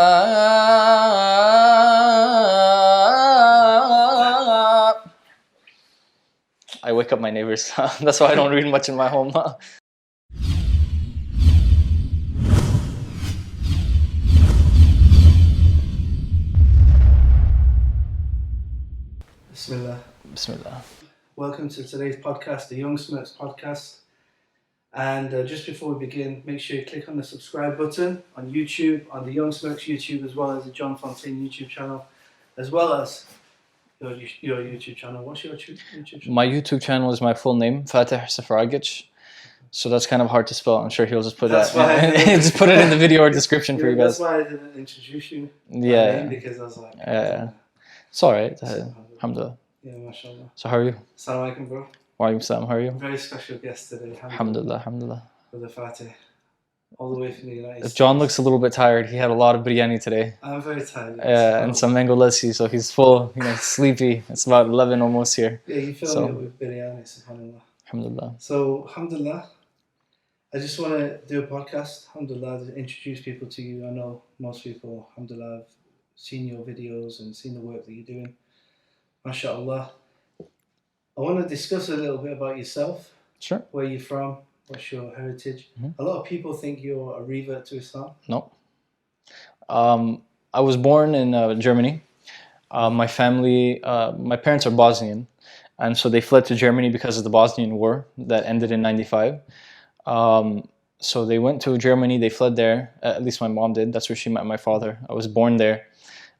I wake up my neighbors. That's why I don't read much in my home. Bismillah. Bismillah. Welcome to today's podcast, the Young Smirks podcast. And just before we begin, make sure you click on the subscribe button on YouTube, on the Young Smirks YouTube, as well as the John Fontain YouTube channel, as well as your YouTube channel. What's your YouTube channel? My YouTube channel is my full name, Fatih Seferagic. So that's kind of hard to spell. I'm sure he'll just put just put it in the video or description for you guys. That's why I didn't introduce you. Yeah. Because I was like, it's alright. Alhamdulillah. Yeah, mashallah. So how are you? Assalamu alaikum, bro. Wa alaikum salam. How are you? Very special guest today. Alhamdulillah, alhamdulillah. With the Fatih. All the way from the United States. John looks a little bit tired. He had a lot of biryani today. I'm very tired. And some mango lassi, so he's full, sleepy. It's about 11 almost here. Yeah, you fill me with biryani, subhanAllah. Alhamdulillah. So, alhamdulillah, I just want to do a podcast, alhamdulillah, to introduce people to you. I know most people, alhamdulillah, have seen your videos and seen the work that you're doing. MashaAllah. I want to discuss a little bit about yourself. Sure. Where you're from, what's your heritage. A lot of people think you're a revert to Islam. No. I was born in Germany. My family, my parents are Bosnian, and so they fled to Germany because of the Bosnian War that ended in '95. So they went to Germany, they fled there, at least my mom did. That's where she met my father. I was born there.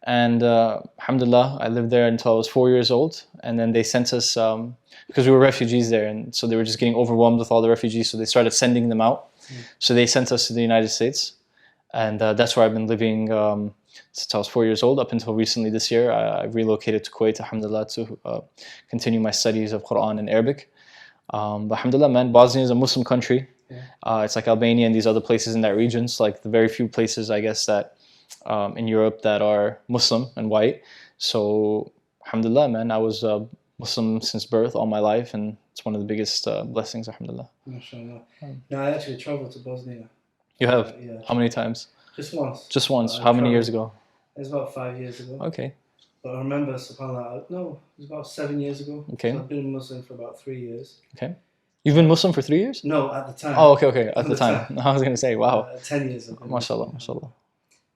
And alhamdulillah, I lived there until I was 4 years old. And then they sent us, because we were refugees there, and so they were just getting overwhelmed with all the refugees, so they started sending them out. So they sent us to the United States. And that's where I've been living since I was 4 years old, up until recently this year. I relocated to Kuwait, alhamdulillah, to continue my studies of Quran and Arabic. But alhamdulillah, man, Bosnia is a Muslim country. It's like Albania and these other places in that region. It's like the very few places, I guess, that in Europe that are Muslim and white. So alhamdulillah, man, I was Muslim since birth all my life, and it's one of the biggest blessings, alhamdulillah. MashaAllah. Now, I actually traveled to Bosnia. You have? Yeah. How many times? Just once. Just once. How many years ago? It was about 5 years ago. Okay. But I remember, subhanAllah, no, it was about 7 years ago. Okay. So I've been Muslim for about 3 years. Okay. You've been Muslim for 3 years? No, at the time. Oh, okay. At the time. I was going to say, wow. 10 years ago. MashaAllah, MashaAllah.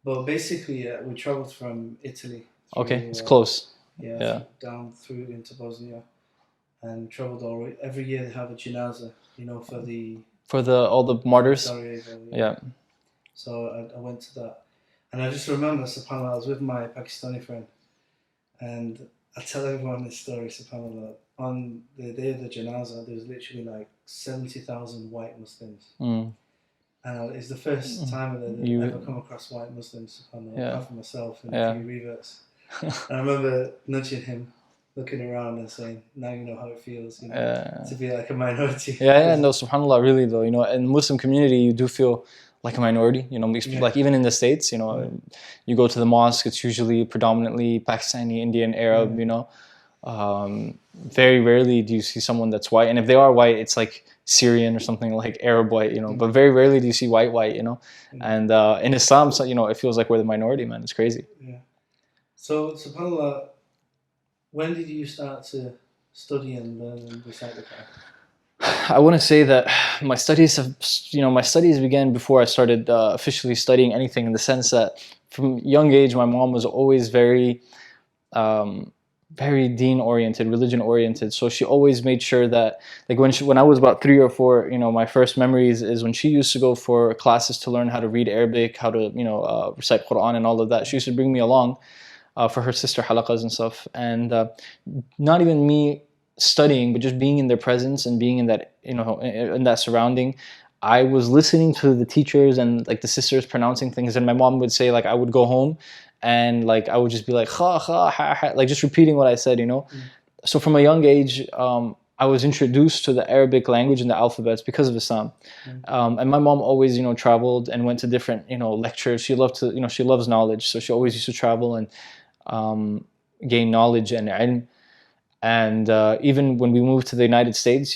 But basically, we traveled from Italy. Okay, it's close. Yeah. Down through into Bosnia. And traveled all right. Every year they have a janaza, for all the martyrs. Sarajevo, yeah. So I went to that, and I just remember, subhanAllah, I was with my Pakistani friend, and I tell everyone this story, subhanAllah. On the day of the janaza, there was literally like 70,000 white Muslims, and it's the first time that I've ever come across white Muslims, subhanAllah, apart from myself and a few reverts. And I remember nudging him, looking around and saying, now you know how it feels, to be like a minority. No, subhanAllah, really though, in the Muslim community, you do feel like a minority, like even in the States, you go to the mosque, it's usually predominantly Pakistani, Indian, Arab, very rarely do you see someone that's white, and if they are white, it's like Syrian or something, like Arab white, but very rarely do you see white, and in Islam, so, it feels like we're the minority, man, it's crazy. Yeah. So, subhanAllah, when did you start to study and learn and recite the Quran? I want to say that my studies began before I started officially studying anything, in the sense that from young age, my mom was always very deen-oriented, religion-oriented. So she always made sure that, like when I was about 3 or 4, my first memories is when she used to go for classes to learn how to read Arabic, how to, recite Quran and all of that. She used to bring me along for her sister halaqas and stuff. And not even me studying, but just being in their presence and being in that, in that surrounding, I was listening to the teachers and like the sisters pronouncing things, and my mom would say, like, I would go home and like I would just be like ha ha ha, ha, like just repeating what I said, So from a young age, I was introduced to the Arabic language and the alphabets because of Islam. And my mom always, traveled and went to different, lectures. She loved to, she loves knowledge, so she always used to travel and gain knowledge and ilm. And even when we moved to the United States,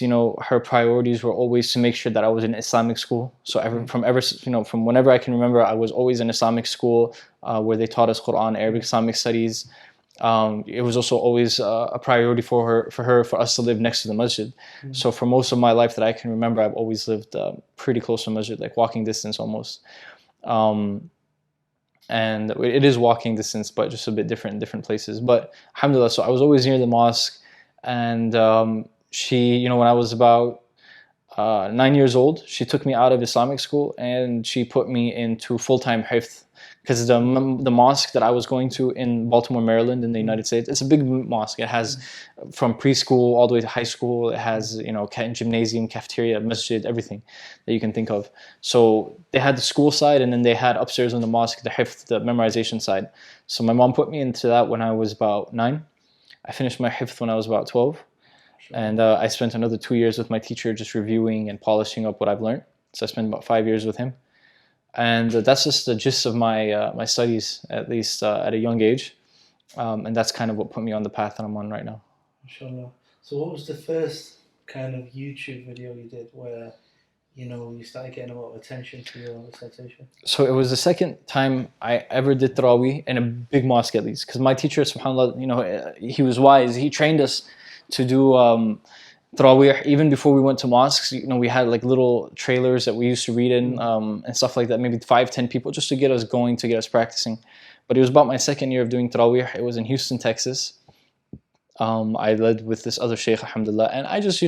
her priorities were always to make sure that I was in Islamic school. So from whenever I can remember, I was always in Islamic school where they taught us Quran, Arabic, Islamic studies. It was also always a priority for us to live next to the masjid. So for most of my life that I can remember, I've always lived pretty close to masjid, like walking distance almost. And it is walking distance, but just a bit different in different places. But alhamdulillah, so I was always near the mosque. And she, when I was about 9 years old, she took me out of Islamic school and she put me into full-time hifth. Because the mosque that I was going to in Baltimore, Maryland, in the United States, it's a big mosque. It has from preschool all the way to high school. It has gymnasium, cafeteria, masjid, everything that you can think of. So they had the school side, and then they had upstairs in the mosque the hifth, the memorization side. So my mom put me into that when I was about 9. I finished my hifth when I was about 12, and I spent another 2 years with my teacher just reviewing and polishing up what I've learned. So I spent about 5 years with him. And that's just the gist of my studies, at least at a young age. And that's kind of what put me on the path that I'm on right now. Inshallah. So what was the first kind of YouTube video you did where, you started getting a lot of attention to your recitation? So it was the second time I ever did Taraweeh in a big mosque, at least. Because my teacher, subhanAllah, he was wise. He trained us to do Taraweeh, even before we went to mosques. We had like little trailers that we used to read in and stuff like that, maybe 5-10 people, just to get us going, to get us practicing. But it was about my second year of doing Taraweeh. It was in Houston, Texas. I led with this other sheikh, alhamdulillah, and I just,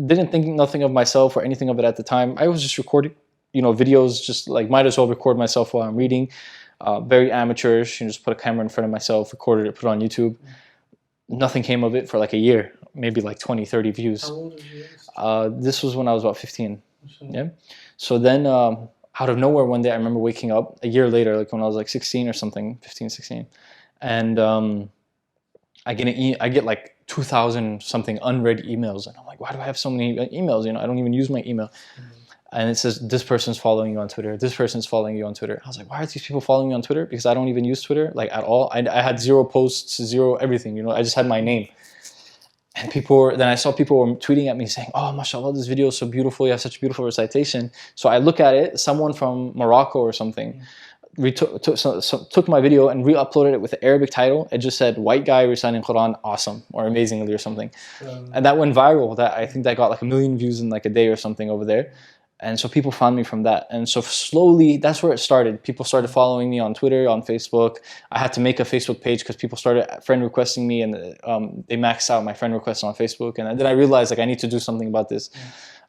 didn't think nothing of myself or anything of it at the time. I was just recording, videos, just like might as well record myself while I'm reading. Very amateurish, just put a camera in front of myself, recorded it, put it on YouTube. Nothing came of it for like a year, maybe like 20, 30 views. How old was you? This was when I was about 15. Yeah. So then out of nowhere one day, I remember waking up a year later, like when I was like 16 or something, 15, 16. And I get like 2,000 something unread emails. And I'm like, why do I have so many emails? I don't even use my email. And it says, this person's following you on Twitter. This person's following you on Twitter. I was like, why are these people following me on Twitter? Because I don't even use Twitter, like at all. I had 0 posts, 0 everything, I just had my name. And then I saw people were tweeting at me saying, oh, mashallah, this video is so beautiful. You have such a beautiful recitation. So I look at it, someone from Morocco or something took my video and re-uploaded it with the Arabic title. It just said, white guy reciting Quran, awesome, or amazingly or something. And that went viral. I think that got like 1 million views in like a day or something over there. And so people found me from that. And so slowly, that's where it started. People started following me on Twitter, on Facebook. I had to make a Facebook page because people started friend requesting me, and they maxed out my friend requests on Facebook. And then I realized like I need to do something about this.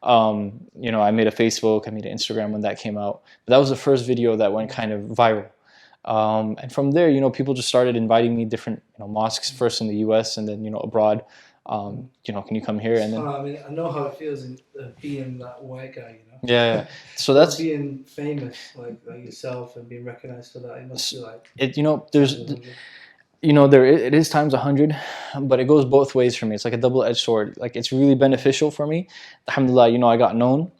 I made a Facebook, I made an Instagram when that came out. But that was the first video that went kind of viral. And from there, people just started inviting me different mosques, first in the US and then abroad. Can you come here? And then I know how it feels being that white guy. Yeah. So that's being famous like yourself and being recognized for that. It must be like it. It is times 100, but it goes both ways for me. It's like a double-edged sword. Like it's really beneficial for me. Alhamdulillah, I got known.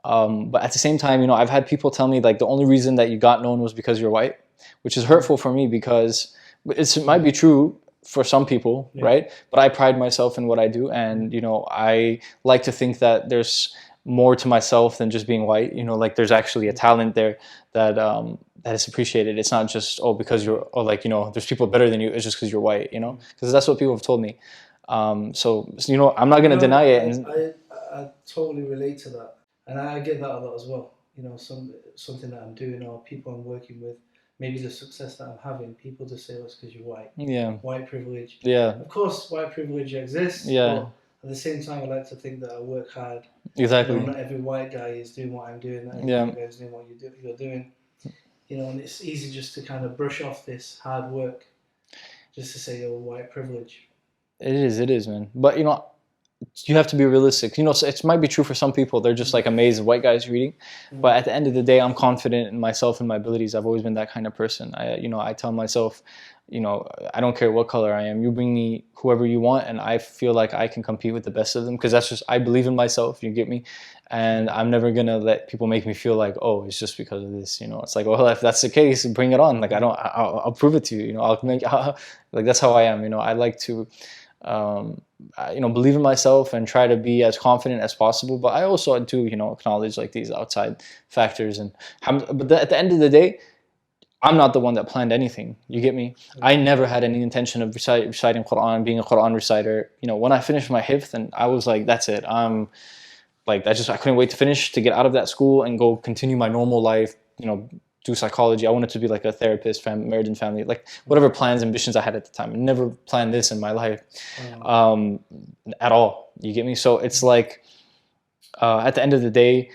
But at the same time, I've had people tell me like the only reason that you got known was because you're white, which is hurtful for me because it might be true for some people, right? But I pride myself in what I do, and I like to think that there's more to myself than just being white. Like there's actually a talent there that is appreciated. It's not just because you're there's people better than you. It's just because you're white. Because that's what people have told me. So I'm not gonna deny it. And I totally relate to that, and I get that a lot as well. Something that I'm doing or people I'm working with. Maybe the success that I'm having, people just say, it's because you're white. Yeah. White privilege. Yeah. Of course, white privilege exists. Yeah. But at the same time, I like to think that I work hard. Exactly. Not every white guy is doing what I'm doing. Not every white guy is doing what you're doing. And it's easy just to kind of brush off this hard work, just to say, white privilege. It is, man. But you have to be realistic. It might be true for some people. They're just like amazed white guys reading. But at the end of the day, I'm confident in myself and my abilities. I've always been that kind of person. I tell myself, I don't care what color I am. You bring me whoever you want, and I feel like I can compete with the best of them because that's just, I believe in myself. You get me? And I'm never gonna let people make me feel like, oh, it's just because of this. It's like, well, if that's the case, bring it on. Like I'll prove it to you. I'll make like that's how I am. I like to believe in myself and try to be as confident as possible. But I also do, acknowledge like these outside factors. At the end of the day, I'm not the one that planned anything. You get me? I never had any intention of reciting Quran, being a Quran reciter. When I finished my hifth, and I was like, that's it. I'm like, I couldn't wait to finish, to get out of that school and go continue my normal life, do psychology. I wanted to be like a therapist, married and family, like whatever plans, ambitions I had at the time. I never planned this in my life at all. You get me? So it's like, at the end of the day,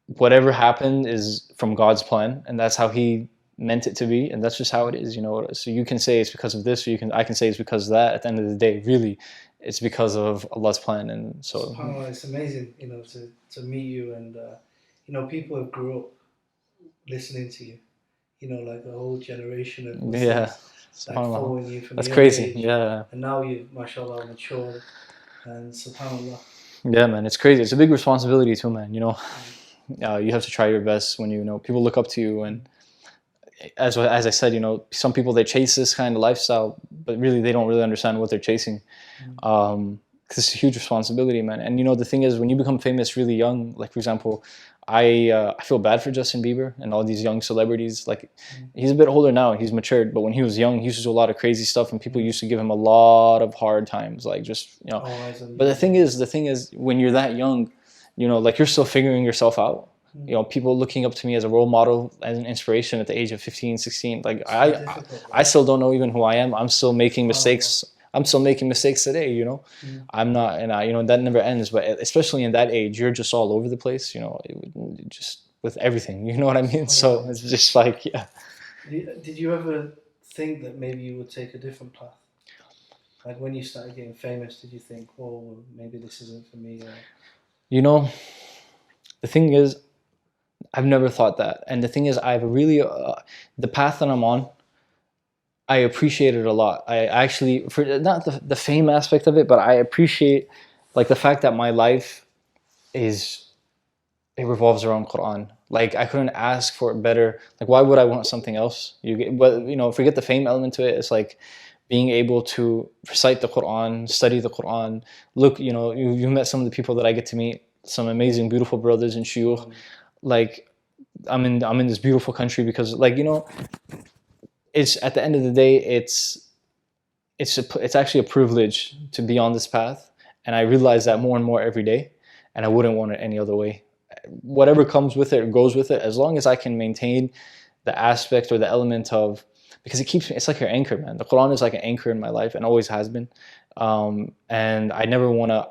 whatever happened is from God's plan, and that's how He meant it to be, and that's just how it is. So you can say it's because of this, or I can say it's because of that. At the end of the day, really, it's because of Allah's plan. And so SubhanAllah, it's amazing, to meet you, and people have grew up listening to you, like a whole generation of Muslims, like following you from that's young crazy age, yeah, and now you've mashallah matured, and SubhanAllah. Yeah, man, it's crazy. It's a big responsibility too, man. You have to try your best when people look up to you. And as I said, some people, they chase this kind of lifestyle, but really they don't really understand what they're chasing. Because it's a huge responsibility, man. And the thing is, when you become famous really young, like for example, I feel bad for Justin Bieber and all these young celebrities. Like, he's a bit older now, he's matured, but when he was young, he used to do a lot of crazy stuff, and people used to give him a lot of hard times, like just But the thing is, when you're that young, like you're still figuring yourself out. People looking up to me as a role model, as an inspiration at the age of 15, 16. Like I still don't know even who I am. I'm still making mistakes. I'm still making mistakes today, I'm not, and that never ends. But especially in that age, you're just all over the place, just with everything, you know what I mean? So it's just like, yeah. Did you ever think that maybe you would take a different path? Like when you started getting famous, did you think, well, maybe this isn't for me? The thing is, I've never thought that. And the thing is, I've really, the path that I'm on, I appreciate it a lot. I actually, for not the fame aspect of it, but I appreciate like the fact that my life it revolves around Quran. Like, I couldn't ask for it better. Like, why would I want something else? Forget the fame element to it. It's like being able to recite the Quran, study the Quran. Look, you met some of the people that I get to meet, some amazing, beautiful brothers and shuyukh. Like, I'm in this beautiful country because, like, it's, at the end of the day, it's actually a privilege to be on this path, and I realize that more and more every day, and I wouldn't want it any other way. Whatever comes with it or goes with it, as long as I can maintain the aspect or the element of, because it's like your anchor, man. The Quran is like an anchor in my life and always has been, and I never want to,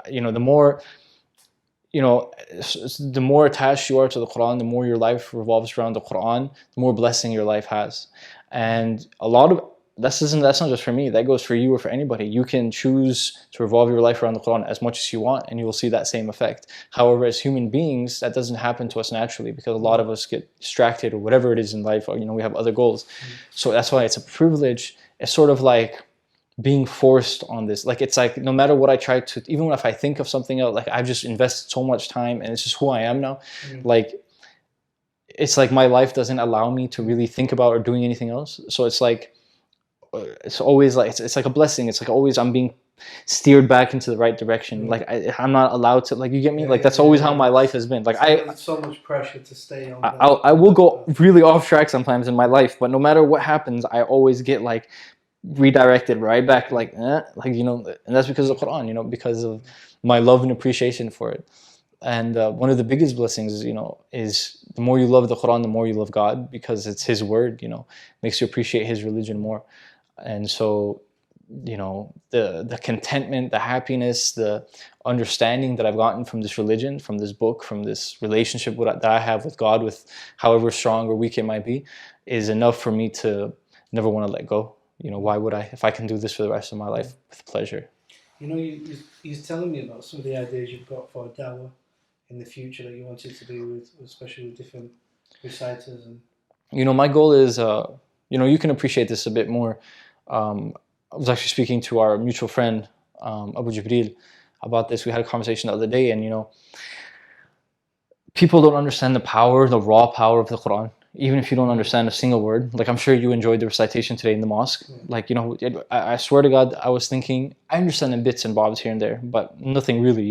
the more attached you are to the Quran, the more your life revolves around the Quran, the more blessing your life has. And a lot of that's not just for me, that goes for you or for anybody. You can choose to revolve your life around the Quran as much as you want, and you will see that same effect. However, as human beings, that doesn't happen to us naturally, because a lot of us get distracted or whatever it is in life, or we have other goals. So that's why it's a privilege. It's sort of like being forced on this. Like, it's like, no matter what I try to, even if I think of something else, like, I've just invested so much time and it's just who I am now. Like, it's like my life doesn't allow me to really think about or doing anything else. So it's like, it's always like, it's like a blessing. It's like always I'm being steered back into the right direction. Like, I'm not allowed to, like, you get me? Like, that's always how my life has been. Like, it's so much pressure to stay on. I will go really off track sometimes in my life, but no matter what happens, I always get like redirected right back, like, and that's because of the Quran, because of my love and appreciation for it. And one of the biggest blessings, is the more you love the Quran, the more you love God, because it's His word, makes you appreciate His religion more. And so, the contentment, the happiness, the understanding that I've gotten from this religion, from this book, from this relationship that I have with God, with however strong or weak it might be, is enough for me to never want to let go. Why would I, if I can do this for the rest of my life with pleasure? You're telling me about some of the ideas you've got for dawah in the future that you wanted to do with, especially with different reciters. And my goal is, you can appreciate this a bit more. I was actually speaking to our mutual friend, Abu Jibril, about this. We had a conversation the other day, and people don't understand the power, the raw power of the Quran. even if you don't understand a single word. Like, I'm sure you enjoyed the recitation today in the mosque. Yeah. Like, I swear to God, I was thinking, I understand in bits and bobs here and there, but nothing really,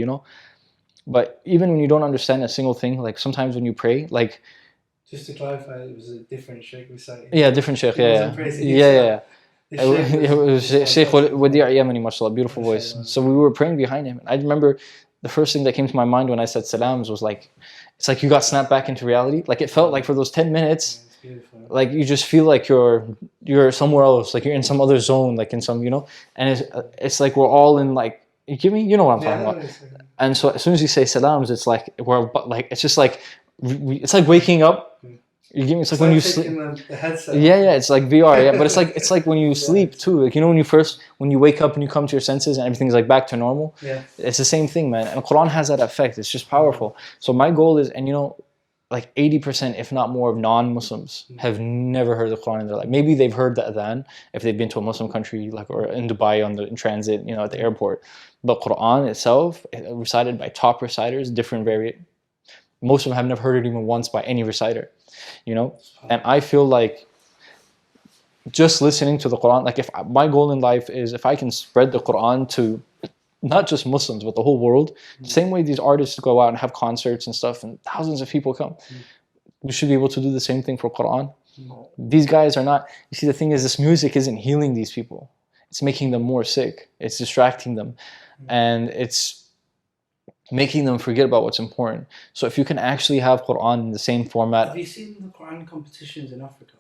But even when you don't understand a single thing, like sometimes when you pray, like, Just to clarify, it was a different sheikh reciting. yeah, different sheikh, He wasn't praising yeah, himself. yeah. The It was Sheikh fantastic. Wadi Yamani, mashallah, beautiful voice. Mashallah. So we were praying behind him. And I remember the first thing that came to my mind when I said salams was like, it's like you got snapped back into reality. Like it felt like for those 10 minutes, It's beautiful. like you just feel like you're somewhere else, like you're in some other zone, like in some, and it's like we're all in like, you know what I'm talking about. And so as soon as you say salams, it's like it's just like it's like waking up. You give me, it's like when you sleep. The headset. Yeah, it's like VR. Yeah, but it's like when you sleep too. Like when you wake up and you come to your senses and everything's like back to normal. Yeah. It's the same thing, man. And Quran has that effect. It's just powerful. So my goal is, and like 80%, if not more, of non-Muslims have never heard the Quran in their life. Maybe they've heard the adhan if they've been to a Muslim country, like or in Dubai in transit, at the airport. But Quran itself, recited by top reciters, different variant. Most of them have never heard it even once by any reciter, And I feel like just listening to the Quran, like if my goal in life is if I can spread the Quran to not just Muslims, but the whole world, the same way these artists go out and have concerts and stuff and thousands of people come, we should be able to do the same thing for Quran. These guys are not, you see, the thing is this music isn't healing these people. It's making them more sick. It's distracting them. And it's making them forget about what's important. So if you can actually have Quran in the same format. Have you seen the Quran competitions in Africa?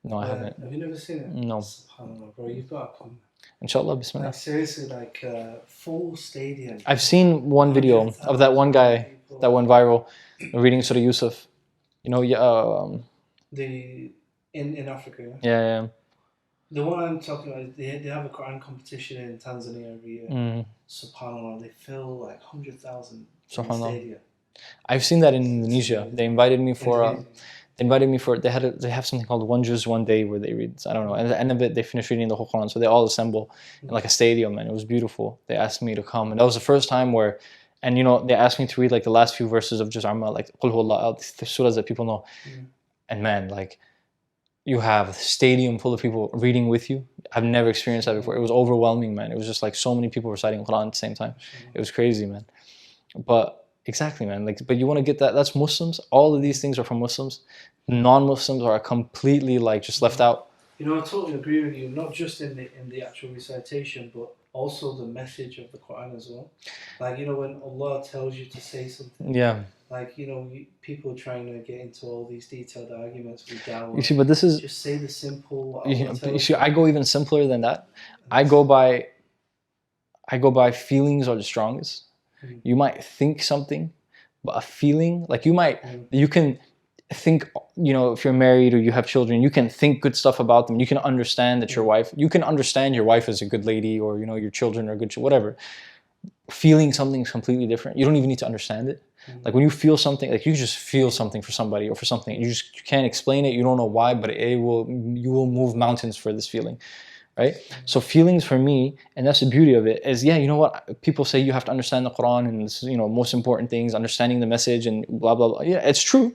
No, I haven't. Have you never seen it? No. SubhanAllah, bro, you've got to come. Inshallah, bismillah. Like seriously, like full stadium. I've seen one video of that one guy that went viral reading Surah Yusuf. In Africa. Yeah. The one I'm talking about, they have a Quran competition in Tanzania every year. SubhanAllah, they fill like 100,000 stadium. I've seen that in Indonesia. They invited me for. They have something called One Juz One Day where they read. I don't know. And at the end of it, they finish reading the whole Quran. So they all assemble in like a stadium, and it was beautiful. They asked me to come, and that was the first time where. And they asked me to read like the last few verses of Juz Amma, like Qul Huwallah, the surahs that people know. And man, like. You have a stadium full of people reading with you. I've never experienced that before. It was overwhelming, man. It was just like so many people reciting Quran at the same time. It was crazy, man. But exactly, man. But you want to get that. That's Muslims. All of these things are from Muslims. Non-Muslims are completely like just left out. I totally agree with you. Not just in the actual recitation, but also the message of the Quran as well. Like when Allah tells you to say something. Yeah. Like, people trying to get into all these detailed arguments with dawah. You see, but this is... Just say the simple... You see, I go even simpler than that. I go by feelings are the strongest. You might think something, but a feeling... Like you can think, if you're married or you have children, you can think good stuff about them. You can understand that your wife... You can understand your wife is a good lady or, your children are good... Whatever. Feeling something is completely different. You don't even need to understand it. Like when you feel something, like you just feel something for somebody or for something, you can't explain it. You don't know why, but you will move mountains for this feeling, right? So feelings for me, and that's the beauty of it, is you know what? People say you have to understand the Quran and this, most important things, understanding the message and blah blah blah. Yeah, it's true.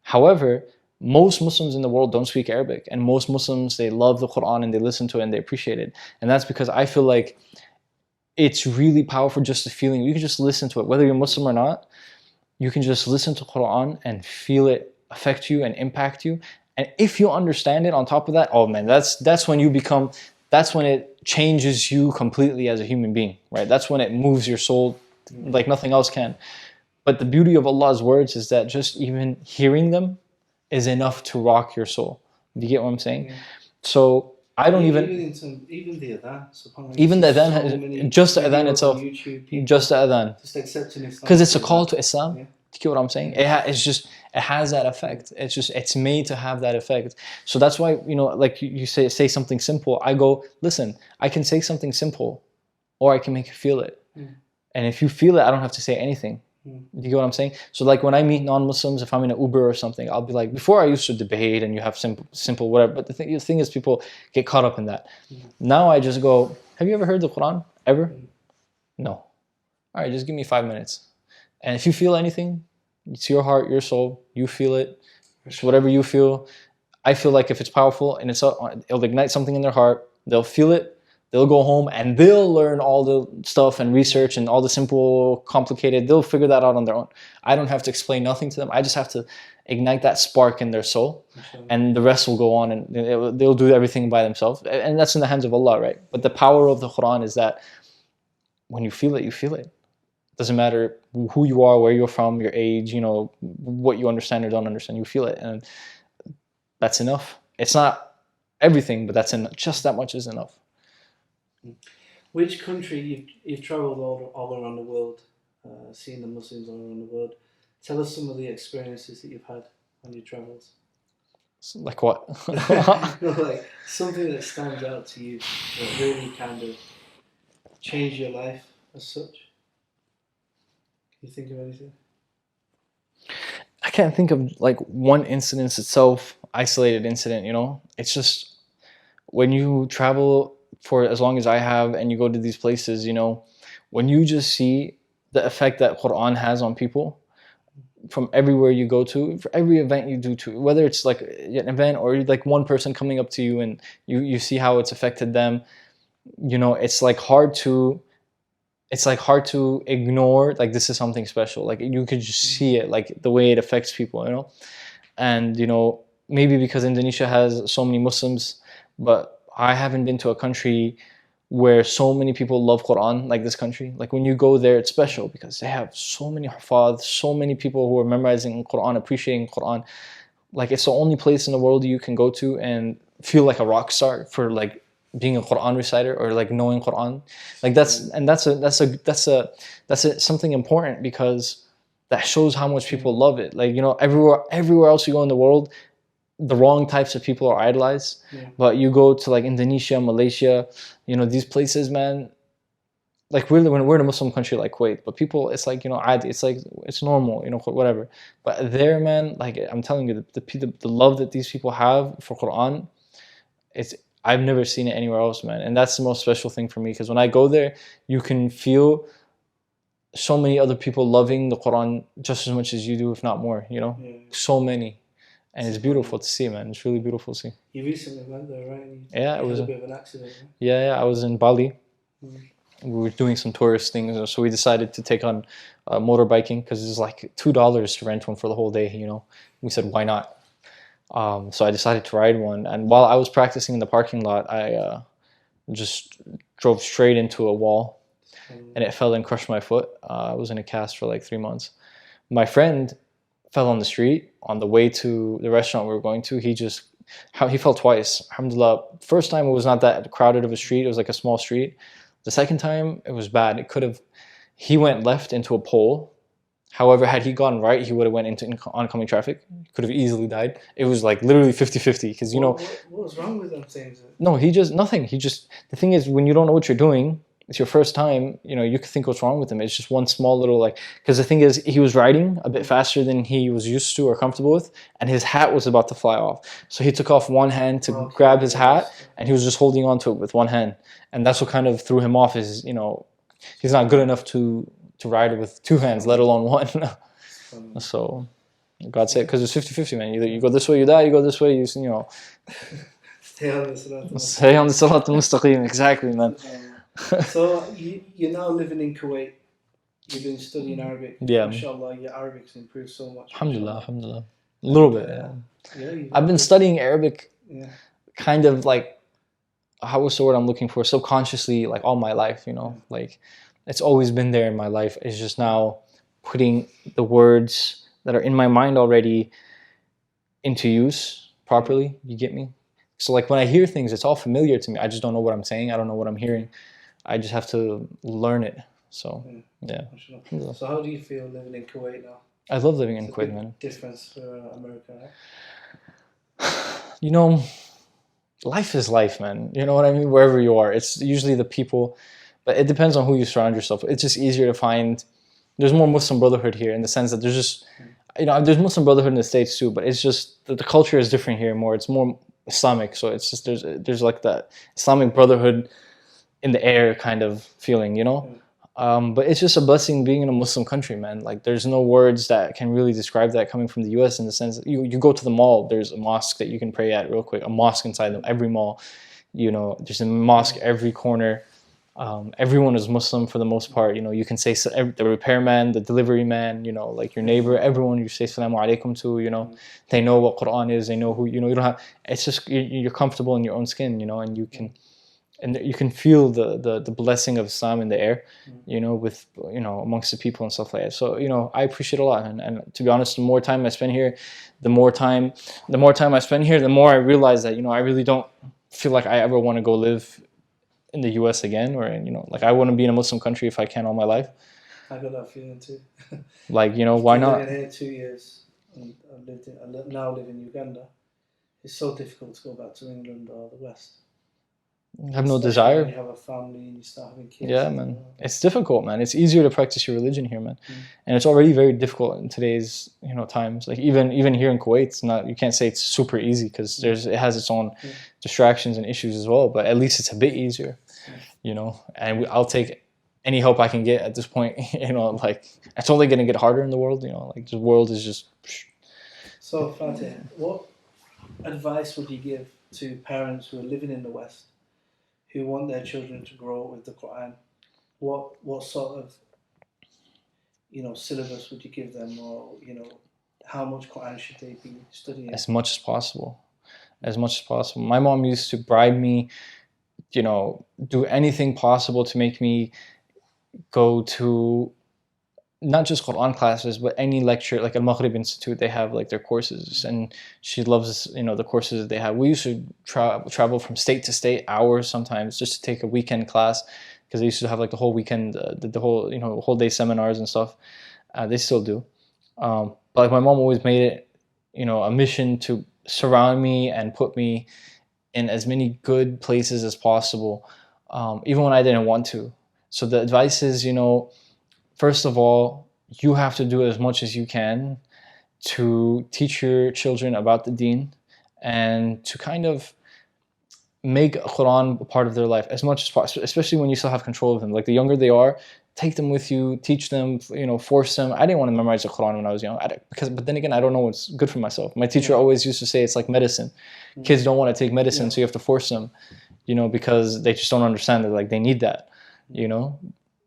However, most Muslims in the world don't speak Arabic, and most Muslims, they love the Quran and they listen to it and they appreciate it, and that's because I feel like it's really powerful, just the feeling. You can just listen to it, whether you're Muslim or not. You can just listen to Quran and feel it affect you and impact you. And if you understand it on top of that, oh man, that's when it changes you completely as a human being, right? That's when it moves your soul like nothing else can. But the beauty of Allah's words is that just even hearing them is enough to rock your soul. Do you get what I'm saying? Yeah. So I don't even the adhan. Even the adhan, just the adhan itself, just the adhan. Just accepting Islam. Because it's a call to Islam. Yeah. Do you get what I'm saying? It has that effect. It's made to have that effect. So that's why, like you say something simple. I go, listen, I can say something simple, or I can make you feel it. And if you feel it, I don't have to say anything. Do you get what I'm saying? So like when I meet non-Muslims, if I'm in an Uber or something, I'll be like, before I used to debate and you have simple whatever, but the thing is people get caught up in that. Now I just go, have you ever heard the Quran? Ever? No. All right, just give me 5 minutes. And if you feel anything, it's your heart, your soul, you feel it, So whatever you feel, I feel like if it's powerful and it'll ignite something in their heart, they'll feel it. They'll go home and they'll learn all the stuff and research and all the simple, complicated. They'll figure that out on their own. I don't have to explain nothing to them. I just have to ignite that spark in their soul, and the rest will go on and they'll do everything by themselves. And that's in the hands of Allah, right? But the power of the Quran is that when you feel it, you feel it. Doesn't matter who you are, where you're from, your age, what you understand or don't understand. You feel it, and that's enough. It's not everything, but that's enough. Just that much is enough. Which country you've travelled all around the world, seeing the Muslims all around the world? Tell us some of the experiences that you've had on your travels. Like what? Like something that stands out to you that really kind of changed your life as such. Can you think of anything? I can't think of like one incident itself, isolated incident, It's just when you travel for as long as I have and you go to these places, when you just see the effect that Quran has on people from everywhere you go to, for every event you do to, whether it's like an event or like one person coming up to you and you see how it's affected them, it's like hard to ignore, like this is something special. Like you could just see it, like the way it affects people, and maybe because Indonesia has so many Muslims, but I haven't been to a country where so many people love Quran like this country. Like when you go there, it's special because they have so many hufad, so many people who are memorizing Quran, appreciating Quran. Like it's the only place in the world you can go to and feel like a rock star for like being a Quran reciter or like knowing Quran. Like that's something important because that shows how much people love it. Like everywhere else you go in the world, the wrong types of people are idolized. But you go to like Indonesia, Malaysia, these places, man, like we're in a Muslim country like Kuwait, but people, it's like, it's like, it's normal, whatever. But there, man, like I'm telling you, the love that these people have for Quran, I've never seen it anywhere else, man. And that's the most special thing for me, because when I go there, you can feel so many other people loving the Quran just as much as you do, if not more, so many. And it's beautiful to see, man. It's really beautiful to see. You recently went there, right? Yeah, it was a bit of an accident. Right? Yeah, I was in Bali. We were doing some tourist things, so we decided to take on motorbiking because it's like $2 to rent one for the whole day. We said, why not? So I decided to ride one, and while I was practicing in the parking lot, I just drove straight into a wall, and it fell and crushed my foot. I was in a cast for like 3 months. My friend fell on the street on the way to the restaurant we were going to. He fell twice. Alhamdulillah. First time it was not that crowded of a street. It was like a small street. The second time it was bad. He went left into a pole. However, had he gone right, he would have went into oncoming traffic. He could have easily died. It was like literally 50-50 because What was wrong with them things? No, nothing. The thing is, when you don't know what you're doing, it's your first time, you could think what's wrong with him. It's just one small little because the thing is, he was riding a bit faster than he was used to or comfortable with, and his hat was about to fly off. So he took off one hand to grab his hat, and he was just holding on to it with one hand. And that's what kind of threw him off is, he's not good enough to ride with two hands, let alone one. So God said, because it's 50-50, man. Either you go this way, you die, you go this way, Stay on the Salat al-Mustaqim, exactly, man. So you're now living in Kuwait. You've been studying Arabic. Yeah. MashaAllah, your Arabic's improved so much. Alhamdulillah. A little bit, yeah. I've been studying Arabic kind of like, what's the word I'm looking for? Subconsciously, like all my life, like it's always been there in my life. It's just now putting the words that are in my mind already into use properly. You get me? So like when I hear things, it's all familiar to me. I just don't know what I'm saying. I don't know what I'm hearing. I just have to learn it. So, yeah. So how do you feel living in Kuwait now? I love living in Kuwait, man. Difference for America, right? Life is life, man. You know what I mean? Wherever you are, it's usually the people, but it depends on who you surround yourself with. It's just easier to find. There's more Muslim brotherhood here in the sense that there's just, there's Muslim brotherhood in the States too, but it's just the culture is different here more. It's more Islamic, so it's just there's like that Islamic brotherhood in the air kind of feeling, But it's just a blessing being in a Muslim country, man. Like, there's no words that can really describe that coming from the U.S. in the sense that you go to the mall, there's a mosque that you can pray at real quick, a mosque inside every mall. There's a mosque every corner. Everyone is Muslim for the most part. You can say the repairman, the delivery man, like your neighbor, everyone you say Salamu Alaikum to, they know what Quran is, they know who, you don't have, it's just, you're comfortable in your own skin, and you can feel the blessing of Islam in the air, with, amongst the people and stuff like that. So, I appreciate a lot. And to be honest, the more time I spend here, the more time I spend here, the more I realize that, I really don't feel like I ever want to go live in the US again, or like I want to be in a Muslim country if I can all my life. I got that feeling too. Like, why not? I've been here 2 years and I now live in Uganda. It's so difficult to go back to England or the West. I have no desire. When you have a family and you start having kids. Yeah, man. It's difficult, man. It's easier to practice your religion here, man. And it's already very difficult in today's, times. Like even here in Kuwait, it's not. You can't say it's super easy because it has its own distractions and issues as well. But at least it's a bit easier, And I'll take any help I can get at this point. Like it's only going to get harder in the world. Like the world is just. So Fatih, what advice would you give to parents who are living in the West, who want their children to grow up with the Quran? What sort of syllabus would you give them, or how much Quran should they be studying? As much as possible. My mom used to bribe me, do anything possible to make me go to not just Quran classes, but any lecture, like Al-Maghrib Institute, they have like their courses, and she loves, the courses that they have. We used to travel from state to state, hours sometimes, just to take a weekend class, because they used to have like the whole weekend, the whole, whole day seminars and stuff. They still do. But like my mom always made it, a mission to surround me and put me in as many good places as possible, even when I didn't want to. So the advice is, first of all, you have to do as much as you can to teach your children about the deen and to kind of make Quran a part of their life as much as possible, especially when you still have control of them. Like the younger they are, take them with you, teach them, force them. I didn't want to memorize the Quran when I was young, but then again, I don't know what's good for myself. My teacher always used to say it's like medicine. Kids don't want to take medicine, so you have to force them, because they just don't understand that, like they need that,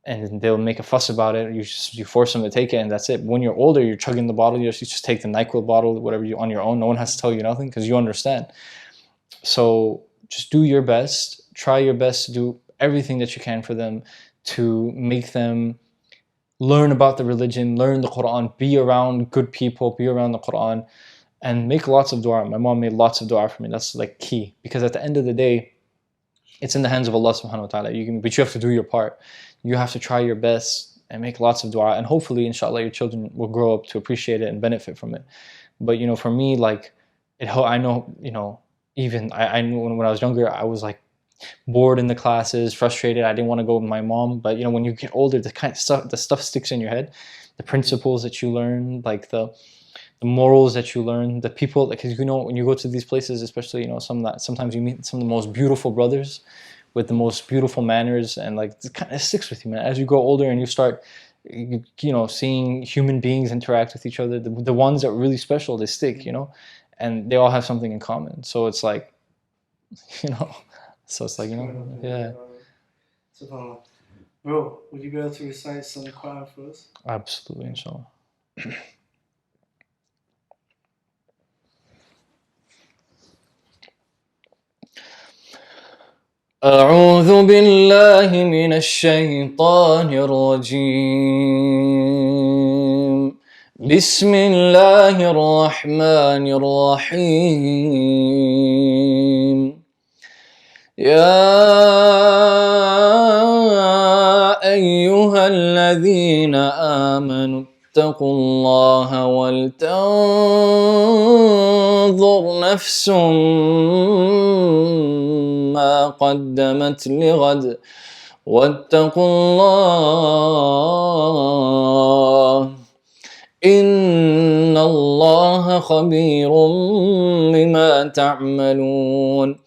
and they'll make a fuss about it. You force them to take it, and that's it. When you're older, you're chugging the bottle. You just take the NyQuil bottle, whatever you on your own. No one has to tell you nothing because you understand. So just do your best. Try your best to do everything that you can for them to make them learn about the religion, learn the Quran, be around good people, be around the Quran, and make lots of dua. My mom made lots of dua for me. That's like key, because at the end of the day, it's in the hands of Allah subhanahu wa ta'ala. But you have to do your part. You have to try your best and make lots of dua, and hopefully, inshallah, your children will grow up to appreciate it and benefit from it. But for me, like I know, even I knew when I was younger, I was like bored in the classes, frustrated. I didn't want to go with my mom. But when you get older, the stuff sticks in your head, the principles that you learn, like the morals that you learn, the people, because when you go to these places, especially sometimes you meet some of the most beautiful brothers with the most beautiful manners, and like it kind of sticks with you, man. As you grow older and you start, seeing human beings interact with each other, the ones that are really special, they stick, and they all have something in common. So it's like, so it's like, yeah. SubhanAllah. Bro, would you be able to recite some Quran for us? Absolutely, inshallah. أعوذ بالله من الشيطان الرجيم. بسم الله الرحمن الرحيم. يا أيها الذين آمنوا اتقوا الله ولتنظر نفس ما قدمت لغد واتقوا الله إن الله خبير بما تعملون.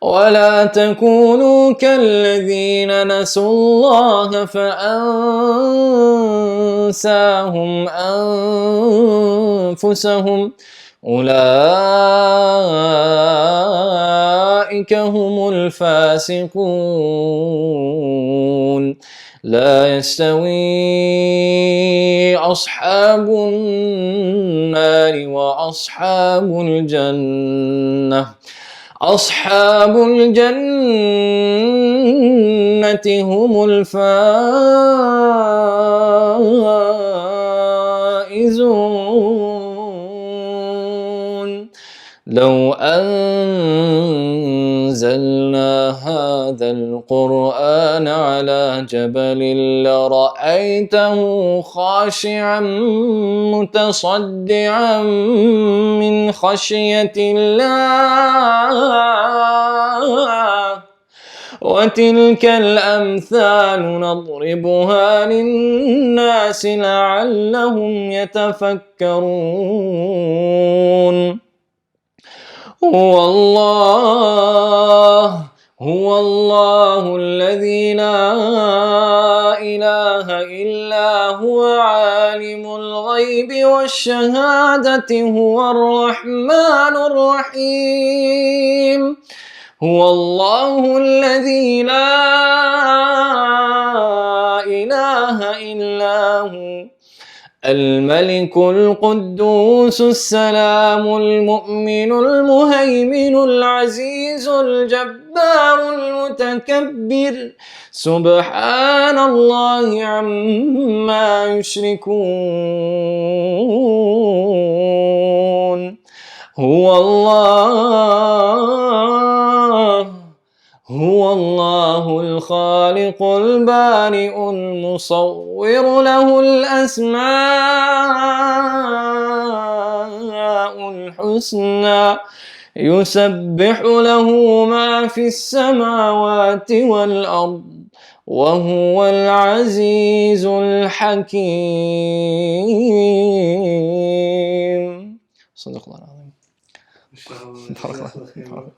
ولا تكونوا كالذين نسوا الله فأنساهم أنفسهم أولئك هم الفاسقون لا يستوي أصحاب النار وأصحاب الجنة أصحاب الجنة هم الفائزون لو أنزلنا هذا القرآن على جبل لرأيته خاشعا متصدعا من خشية الله وتلك الأمثال نضربها للناس لعلهم يتفكرون هو الله الذي لا إله إلا هو عالم الغيب والشهادة هو الرحمن الرحيم هو الله الذي لا إله إلا هو الملك القدوس السلام المؤمن المهيمن العزيز الجبار المتكبر سبحان الله عما يشركون هو الله الخالق البارئ المصور له الأسماء الحسنى يسبح له ما في السماوات والأرض وهو العزيز الحكيم صدق الله العظيم بارك الله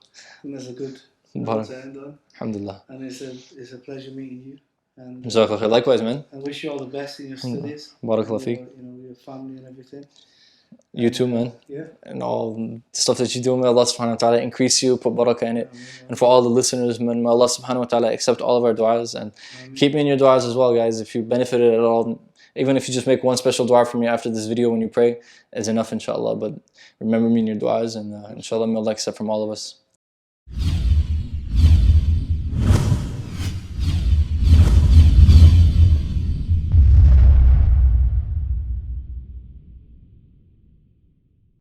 That's a good بارك to end on. Alhamdulillah. And it's a pleasure meeting you. And Jazakallah khair. Likewise, man. I wish you all the best in your studies. Barakallah feek. Your family and everything. You too, man. Yeah. And all the stuff that you do, may Allah subhanahu wa ta'ala increase you, put barakah in it. And for all the listeners, man, may Allah subhanahu wa ta'ala accept all of our du'as and keep me in your du'as as well, guys. If you benefited at all, even if you just make one special du'a from me after this video when you pray, is enough, inshallah. But remember me in your du'as, and inshallah, may Allah accept from all of us.